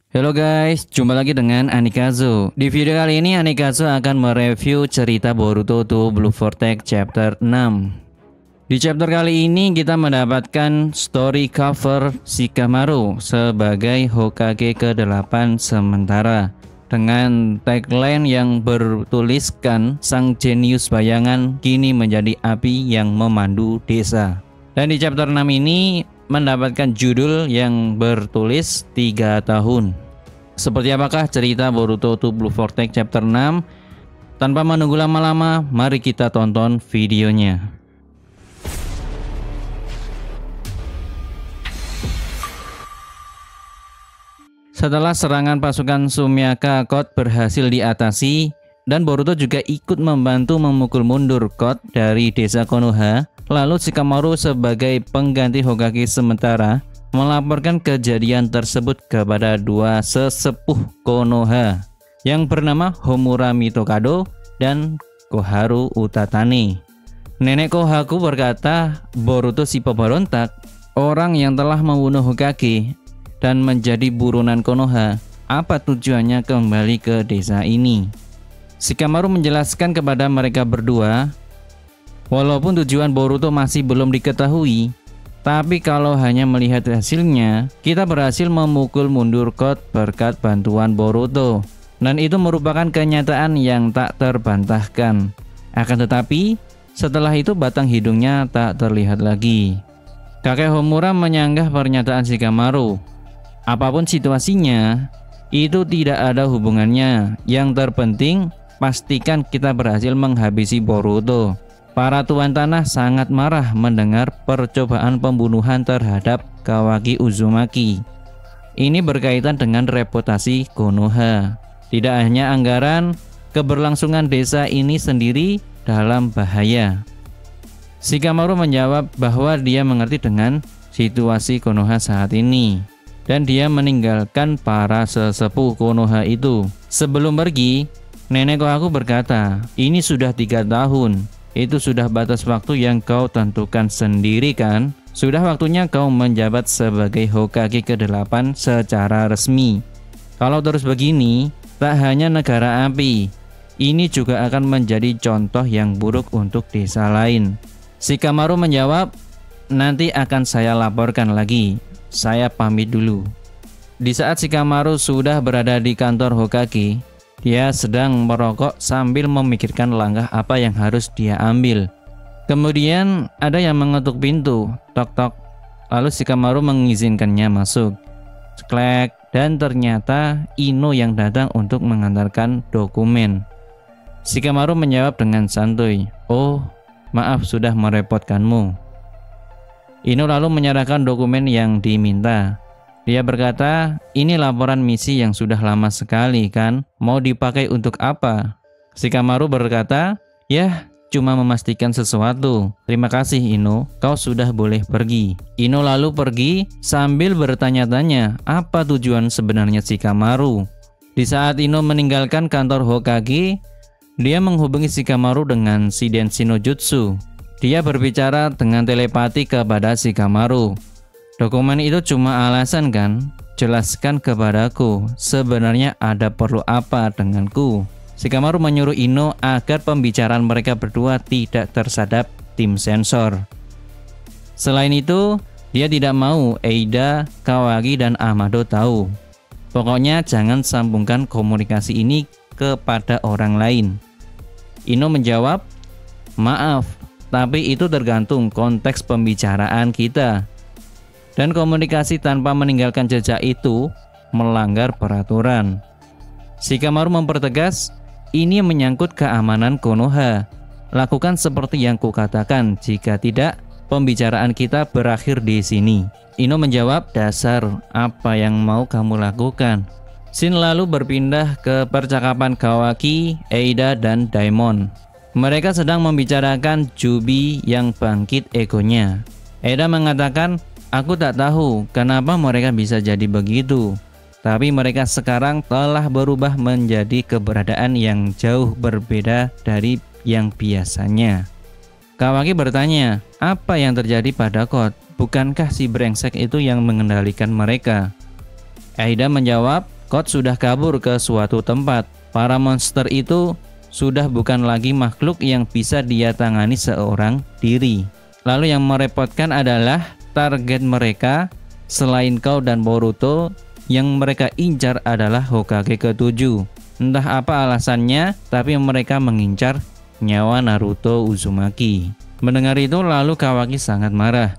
Halo guys, jumpa lagi dengan Anikazo. Di video kali ini Anikazo akan mereview cerita Boruto to Blue Vortex chapter 6. Di chapter kali ini kita mendapatkan story cover Shikamaru sebagai Hokage ke-8 sementara dengan tagline yang bertuliskan sang jenius bayangan kini menjadi api yang memandu desa. Dan di chapter 6 ini mendapatkan judul yang bertulis 3 tahun. Seperti apakah cerita Boruto to Blue Vortex chapter 6? Tanpa menunggu lama-lama, mari kita tonton videonya. Setelah serangan pasukan Sumiyaka, Code berhasil diatasi dan Boruto juga ikut membantu memukul mundur Code dari desa Konoha. Lalu Shikamaru sebagai pengganti Hokage sementara melaporkan kejadian tersebut kepada dua sesepuh Konoha yang bernama Homura Mitokado dan Koharu Utatane. Nenek Kohaku berkata, Boruto si pemberontak, orang yang telah membunuh Hokage dan menjadi buronan Konoha, apa tujuannya kembali ke desa ini? Shikamaru menjelaskan kepada mereka berdua, walaupun tujuan Boruto masih belum diketahui, tapi kalau hanya melihat hasilnya, kita berhasil memukul mundur Code berkat bantuan Boruto. Dan itu merupakan kenyataan yang tak terbantahkan. Akan tetapi, setelah itu batang hidungnya tak terlihat lagi. Kakek Homura menyanggah pernyataan Shikamaru. Apapun situasinya, itu tidak ada hubungannya. Yang terpenting, pastikan kita berhasil menghabisi Boruto. Para tuan tanah sangat marah mendengar percobaan pembunuhan terhadap Kawaki Uzumaki. Ini berkaitan dengan reputasi Konoha. Tidak hanya anggaran, keberlangsungan desa ini sendiri dalam bahaya. Shikamaru menjawab bahwa dia mengerti dengan situasi Konoha saat ini. Dan dia meninggalkan para sesepuh Konoha itu. Sebelum pergi, Nenek Kohaku berkata, ini sudah 3 tahun. Itu sudah batas waktu yang kau tentukan sendiri kan? Sudah waktunya kau menjabat sebagai Hokage ke-8 secara resmi. Kalau terus begini, tak hanya negara api, ini juga akan menjadi contoh yang buruk untuk desa lain. Shikamaru menjawab, nanti akan saya laporkan lagi. Saya pamit dulu. Di saat Shikamaru sudah berada di kantor Hokage, dia sedang merokok sambil memikirkan langkah apa yang harus dia ambil. Kemudian ada yang mengetuk pintu, tok-tok. Lalu Shikamaru mengizinkannya masuk. Ceklek, dan ternyata Ino yang datang untuk mengantarkan dokumen. Shikamaru menjawab dengan santuy, oh maaf sudah merepotkanmu. Ino lalu menyerahkan dokumen yang diminta. Dia berkata, ini laporan misi yang sudah lama sekali kan? Mau dipakai untuk apa? Shikamaru berkata, ya cuma memastikan sesuatu. Terima kasih Ino, kau sudah boleh pergi. Ino lalu pergi sambil bertanya-tanya apa tujuan sebenarnya Shikamaru. Di saat Ino meninggalkan kantor Hokage, dia menghubungi Shikamaru dengan Shiden no Jutsu. Dia berbicara dengan telepati kepada Shikamaru. Dokumen itu cuma alasan kan? Jelaskan kepadaku, sebenarnya ada perlu apa denganku? Shikamaru menyuruh Ino agar pembicaraan mereka berdua tidak tersadap tim sensor. Selain itu, dia tidak mau Eida, Kawaki, dan Amado tahu. Pokoknya jangan sambungkan komunikasi ini kepada orang lain. Ino menjawab, maaf, tapi itu tergantung konteks pembicaraan kita. Dan komunikasi tanpa meninggalkan jejak itu melanggar peraturan. Shikamaru mempertegas, ini menyangkut keamanan Konoha. Lakukan seperti yang kukatakan, jika tidak, pembicaraan kita berakhir di sini. Ino menjawab, dasar, apa yang mau kamu lakukan? Shin lalu berpindah ke percakapan Kawaki, Eida, dan Daimon. Mereka sedang membicarakan Jubi yang bangkit egonya. Eida mengatakan, aku tak tahu kenapa mereka bisa jadi begitu. Tapi mereka sekarang telah berubah menjadi keberadaan yang jauh berbeda dari yang biasanya. Kawaki bertanya, apa yang terjadi pada Code? Bukankah si brengsek itu yang mengendalikan mereka? Aida menjawab, Code sudah kabur ke suatu tempat. Para monster itu sudah bukan lagi makhluk yang bisa dia tangani seorang diri. Lalu yang merepotkan adalah target mereka selain kau dan Boruto, yang mereka incar adalah Hokage ke-7. Entah apa alasannya, tapi mereka mengincar nyawa Naruto Uzumaki. Mendengar itu lalu Kawaki sangat marah.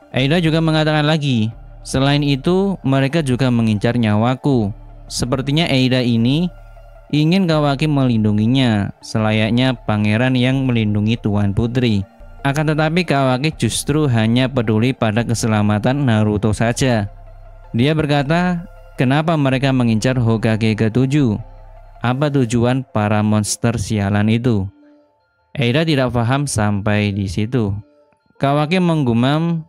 Eida juga mengatakan lagi, selain itu mereka juga mengincar nyawaku. Sepertinya Eida ini ingin Kawaki melindunginya, selayaknya pangeran yang melindungi Tuan Putri. Akan tetapi Kawaki justru hanya peduli pada keselamatan Naruto saja. Dia berkata, kenapa mereka mengincar Hokage ke-7? Apa tujuan para monster sialan itu? Eida tidak paham sampai di situ. Kawaki menggumam.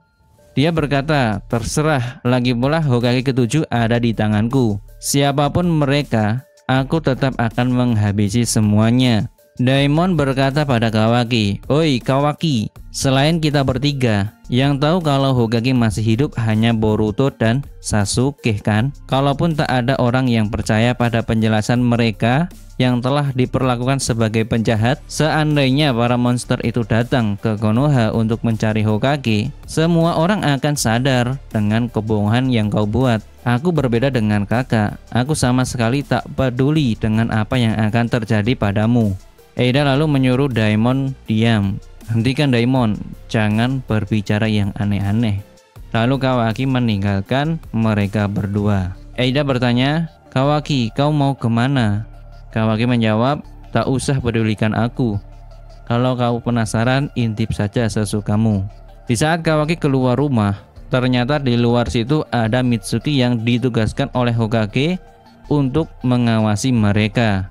Dia berkata, terserah, lagi pula Hokage ke-7 ada di tanganku. Siapapun mereka, aku tetap akan menghabisi semuanya. Daimon berkata pada Kawaki, oi Kawaki, selain kita bertiga, yang tahu kalau Hokage masih hidup hanya Boruto dan Sasuke kan? Kalaupun tak ada orang yang percaya pada penjelasan mereka yang telah diperlakukan sebagai penjahat, seandainya para monster itu datang ke Konoha untuk mencari Hokage, semua orang akan sadar dengan kebohongan yang kau buat. Aku berbeda dengan kakak, aku sama sekali tak peduli dengan apa yang akan terjadi padamu. Eida lalu menyuruh Daimon diam. Hentikan Daimon, jangan berbicara yang aneh-aneh. Lalu Kawaki meninggalkan mereka berdua. Eida bertanya, Kawaki, kau mau kemana? Kawaki menjawab, tak usah pedulikan aku. Kalau kau penasaran, intip saja sesukamu. Di saat Kawaki keluar rumah, ternyata di luar situ ada Mitsuki yang ditugaskan oleh Hokage untuk mengawasi mereka.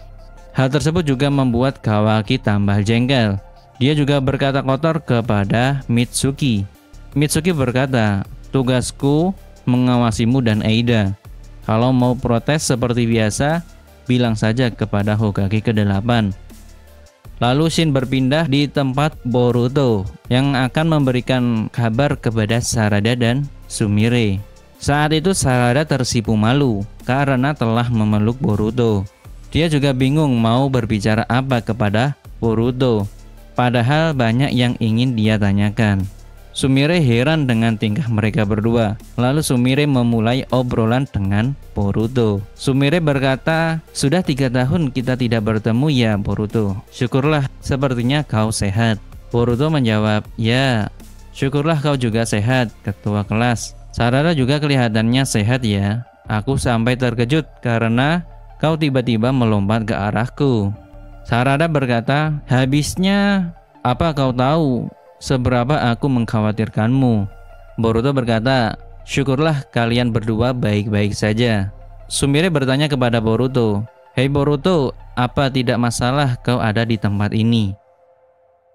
Hal tersebut juga membuat Kawaki tambah jengkel. Dia juga berkata kotor kepada Mitsuki. Mitsuki berkata, tugasku mengawasimu dan Eida. Kalau mau protes seperti biasa, bilang saja kepada Hokage ke-8. Lalu Shin berpindah di tempat Boruto yang akan memberikan kabar kepada Sarada dan Sumire. Saat itu Sarada tersipu malu karena telah memeluk Boruto. Dia juga bingung mau berbicara apa kepada Boruto, padahal banyak yang ingin dia tanyakan. Sumire heran dengan tingkah mereka berdua. Lalu Sumire memulai obrolan dengan Boruto. Sumire berkata, sudah 3 tahun kita tidak bertemu ya Boruto. Syukurlah, sepertinya kau sehat. Boruto menjawab, ya, syukurlah kau juga sehat, ketua kelas. Sarada juga kelihatannya sehat ya. Aku sampai terkejut karena kau tiba-tiba melompat ke arahku. Sarada berkata, habisnya apa kau tahu seberapa aku mengkhawatirkanmu? Boruto berkata, syukurlah kalian berdua baik-baik saja. Sumire bertanya kepada Boruto, hei Boruto, apa tidak masalah kau ada di tempat ini?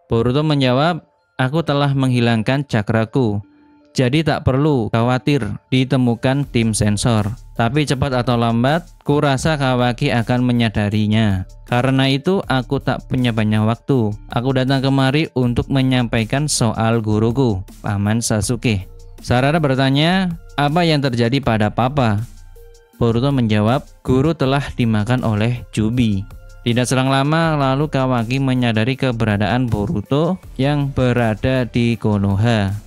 Boruto menjawab, aku telah menghilangkan cakraku, jadi tak perlu khawatir ditemukan tim sensor. Tapi cepat atau lambat, kurasa Kawaki akan menyadarinya. Karena itu aku tak punya banyak waktu. Aku datang kemari untuk menyampaikan soal guruku, Paman Sasuke. Sarada bertanya, apa yang terjadi pada Papa? Boruto menjawab, guru telah dimakan oleh Jubi. Tidak selang lama lalu Kawaki menyadari keberadaan Boruto yang berada di Konoha.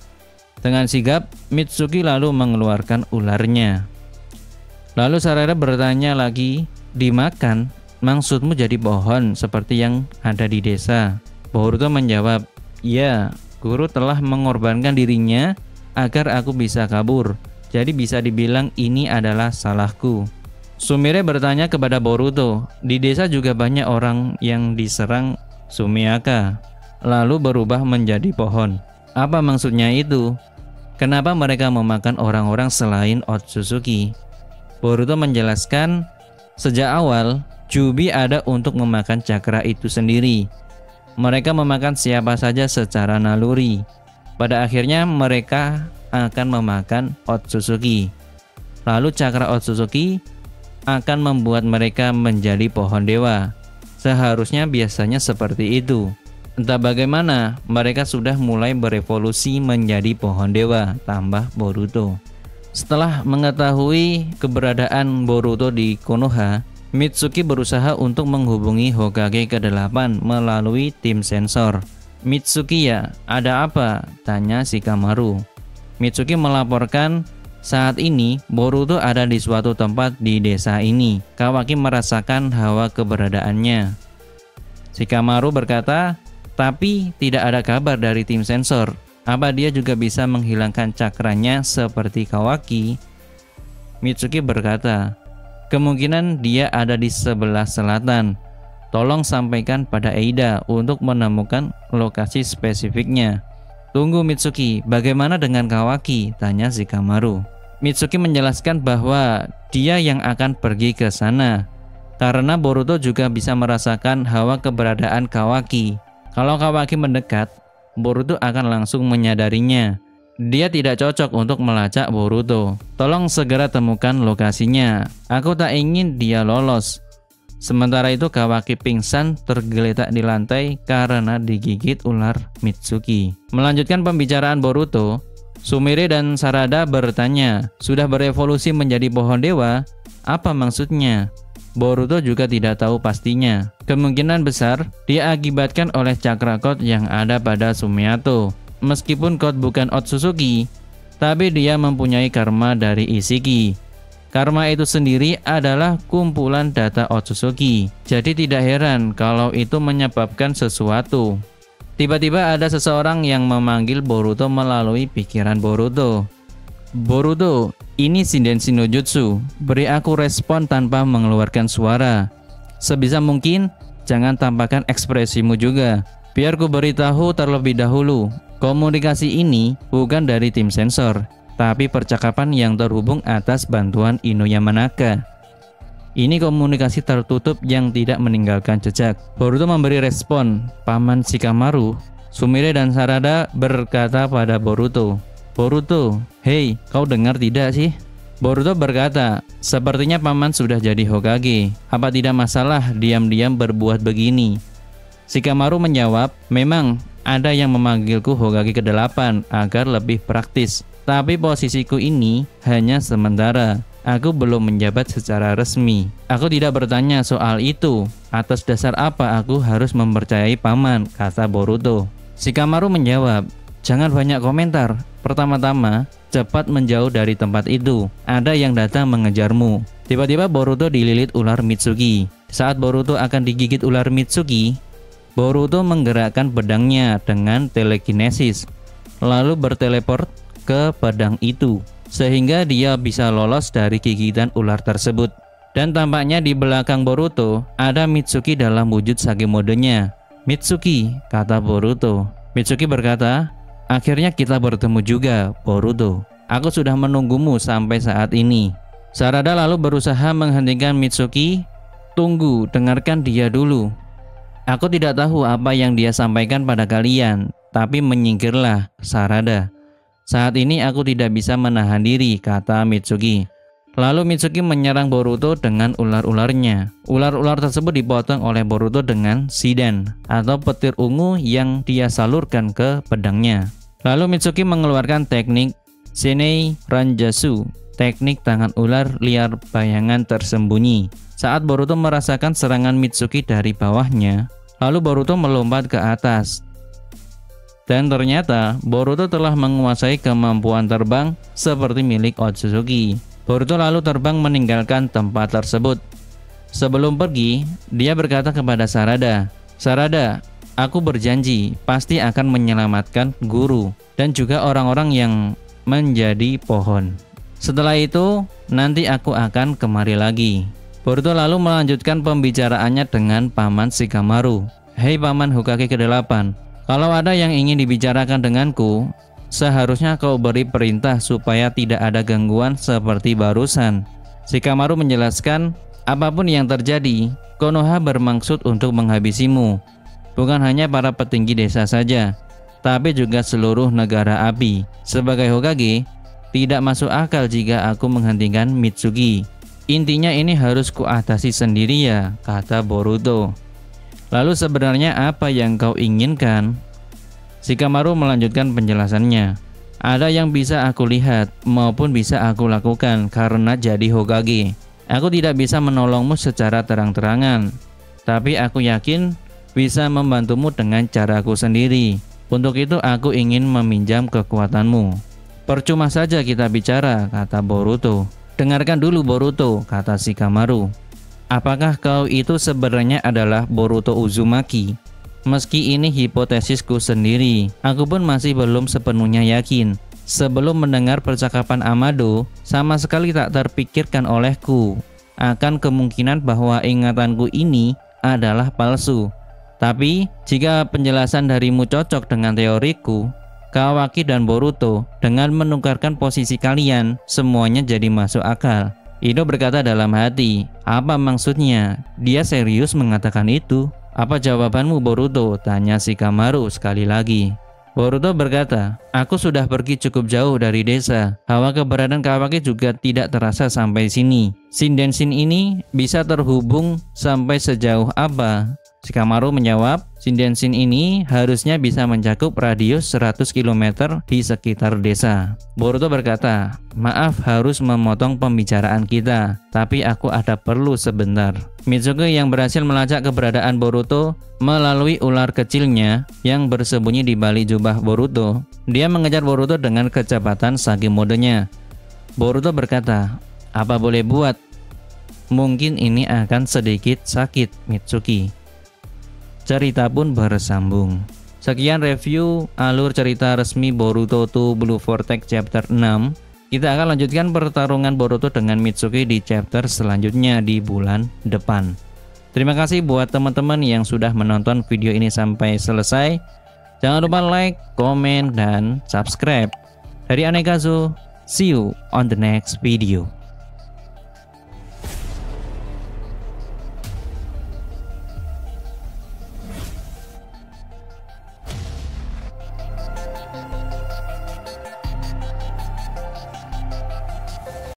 Dengan sigap, Mitsuki lalu mengeluarkan ularnya. Lalu Sarada bertanya lagi, dimakan? Maksudmu jadi pohon seperti yang ada di desa? Boruto menjawab, ya, guru telah mengorbankan dirinya agar aku bisa kabur. Jadi bisa dibilang ini adalah salahku. Sumire bertanya kepada Boruto, di desa juga banyak orang yang diserang Sumiaka, lalu berubah menjadi pohon. Apa maksudnya itu? Kenapa mereka memakan orang-orang selain Otsutsuki? Boruto menjelaskan, sejak awal Jubi ada untuk memakan cakra itu sendiri. Mereka memakan siapa saja secara naluri. Pada akhirnya mereka akan memakan Otsutsuki. Lalu cakra Otsutsuki akan membuat mereka menjadi pohon dewa. Seharusnya biasanya seperti itu. Entah bagaimana, mereka sudah mulai berevolusi menjadi pohon dewa, tambah Boruto. Setelah mengetahui keberadaan Boruto di Konoha, Mitsuki berusaha untuk menghubungi Hokage ke-8 melalui tim sensor. "Mitsuki ya, ada apa?" tanya Shikamaru. Mitsuki melaporkan saat ini Boruto ada di suatu tempat di desa ini. Kawaki merasakan hawa keberadaannya. Shikamaru berkata, "Tapi tidak ada kabar dari tim sensor. Apa dia juga bisa menghilangkan cakranya seperti Kawaki?" Mitsuki berkata, "Kemungkinan dia ada di sebelah selatan. Tolong sampaikan pada Eida untuk menemukan lokasi spesifiknya." "Tunggu Mitsuki, bagaimana dengan Kawaki?" tanya Shikamaru. Mitsuki menjelaskan bahwa dia yang akan pergi ke sana karena Boruto juga bisa merasakan hawa keberadaan Kawaki. Kalau Kawaki mendekat, Boruto akan langsung menyadarinya. Dia tidak cocok untuk melacak Boruto. "Tolong segera temukan lokasinya. Aku tak ingin dia lolos." Sementara itu Kawaki pingsan tergeletak di lantai karena digigit ular Mitsuki. Melanjutkan pembicaraan Boruto, Sumire dan Sarada bertanya, "Sudah berevolusi menjadi pohon dewa? Apa maksudnya?" Boruto juga tidak tahu pastinya. Kemungkinan besar dia akibatkan oleh cakra Code yang ada pada Sumiato. Meskipun Code bukan Otsutsuki, tapi dia mempunyai karma dari Ishiki. Karma itu sendiri adalah kumpulan data Otsutsuki. Jadi tidak heran kalau itu menyebabkan sesuatu. Tiba-tiba ada seseorang yang memanggil Boruto melalui pikiran Boruto. "Boruto, ini Shindenshi no Jutsu. Beri aku respon tanpa mengeluarkan suara. Sebisa mungkin jangan tampakkan ekspresimu juga. Biar ku beritahu terlebih dahulu, komunikasi ini bukan dari tim sensor, tapi percakapan yang terhubung atas bantuan Inoyamanaka. Ini komunikasi tertutup yang tidak meninggalkan jejak." Boruto memberi respon. Paman Shikamaru, Sumire dan Sarada berkata pada Boruto, "Boruto, hei, kau dengar tidak sih?" Boruto berkata, "Sepertinya paman sudah jadi Hokage. Apa tidak masalah diam-diam berbuat begini?" Shikamaru menjawab, "Memang ada yang memanggilku Hokage ke-8 agar lebih praktis. Tapi posisiku ini hanya sementara. Aku belum menjabat secara resmi. Aku tidak bertanya soal itu. Atas dasar apa aku harus mempercayai paman?" kata Boruto. Shikamaru menjawab, "Jangan banyak komentar. Pertama-tama, cepat menjauh dari tempat itu. Ada yang datang mengejarmu." Tiba-tiba Boruto dililit ular Mitsuki. Saat Boruto akan digigit ular Mitsuki, Boruto menggerakkan pedangnya dengan telekinesis, lalu berteleport ke pedang itu, sehingga dia bisa lolos dari gigitan ular tersebut. Dan tampaknya di belakang Boruto ada Mitsuki dalam wujud Sage modenya. "Mitsuki," kata Boruto. Mitsuki berkata, "Akhirnya kita bertemu juga, Boruto. Aku sudah menunggumu sampai saat ini." Sarada lalu berusaha menghentikan Mitsuki. "Tunggu, dengarkan dia dulu. Aku tidak tahu apa yang dia sampaikan pada kalian, tapi menyingkirlah, Sarada. Saat ini aku tidak bisa menahan diri," kata Mitsuki. Lalu Mitsuki menyerang Boruto dengan ular-ularnya. Ular-ular tersebut dipotong oleh Boruto dengan Shiden atau petir ungu yang dia salurkan ke pedangnya. Lalu Mitsuki mengeluarkan teknik Shinei Ranjatsu, teknik tangan ular liar bayangan tersembunyi. Saat Boruto merasakan serangan Mitsuki dari bawahnya, lalu Boruto melompat ke atas. Dan ternyata Boruto telah menguasai kemampuan terbang seperti milik Otsutsuki. Boruto lalu terbang meninggalkan tempat tersebut. Sebelum pergi, dia berkata kepada Sarada, "Sarada, aku berjanji pasti akan menyelamatkan guru dan juga orang-orang yang menjadi pohon. Setelah itu, nanti aku akan kemari lagi." Boruto lalu melanjutkan pembicaraannya dengan Paman Shikamaru. "Hei Paman Hokage ke-8, kalau ada yang ingin dibicarakan denganku, seharusnya kau beri perintah supaya tidak ada gangguan seperti barusan." Shikamaru menjelaskan, "Apapun yang terjadi, Konoha bermaksud untuk menghabisimu. Bukan hanya para petinggi desa saja, tapi juga seluruh negara api. Sebagai Hokage, tidak masuk akal jika aku menghentikan Mitsuki. Intinya ini harus kuatasi sendiri ya," kata Boruto. "Lalu sebenarnya apa yang kau inginkan?" Shikamaru melanjutkan penjelasannya. Ada yang bisa aku lihat maupun bisa aku lakukan karena jadi Hokage. Aku tidak bisa menolongmu secara terang-terangan, tapi aku yakin bisa membantumu dengan caraku sendiri. Untuk itu aku ingin meminjam kekuatanmu. Percuma saja kita bicara, kata Boruto. Dengarkan dulu Boruto, kata Shikamaru. Apakah kau itu sebenarnya adalah Boruto Uzumaki? Meski ini hipotesisku sendiri, aku pun masih belum sepenuhnya yakin. Sebelum mendengar percakapan Amado, sama sekali tak terpikirkan olehku akan kemungkinan bahwa ingatanku ini adalah palsu. Tapi, jika penjelasan darimu cocok dengan teoriku, Kawaki dan Boruto, dengan menukarkan posisi kalian, semuanya jadi masuk akal. Ino berkata dalam hati, apa maksudnya? Dia serius mengatakan itu? Apa jawabanmu Boruto? Tanya Shikamaru sekali lagi. Boruto berkata, aku sudah pergi cukup jauh dari desa. Hawa keberadaan Kawaki juga tidak terasa sampai sini. Shinden-shin ini bisa terhubung sampai sejauh apa? Shikamaru menjawab, Shinden-shin ini harusnya bisa mencakup radius 100 km di sekitar desa. Boruto berkata, maaf harus memotong pembicaraan kita, tapi aku ada perlu sebentar. Mitsuki yang berhasil melacak keberadaan Boruto melalui ular kecilnya yang bersembunyi di balik jubah Boruto. Dia mengejar Boruto dengan kecepatan saking modenya. Boruto berkata, apa boleh buat? Mungkin ini akan sedikit sakit, Mitsuki. Cerita pun bersambung. Sekian review alur cerita resmi Boruto to Blue Vortex chapter 6. Kita akan lanjutkan pertarungan Boruto dengan Mitsuki di chapter selanjutnya di bulan depan. Terima kasih buat teman-teman yang sudah menonton video ini sampai selesai. Jangan lupa like, komen, dan subscribe. Dari Anekazo, see you on the next video.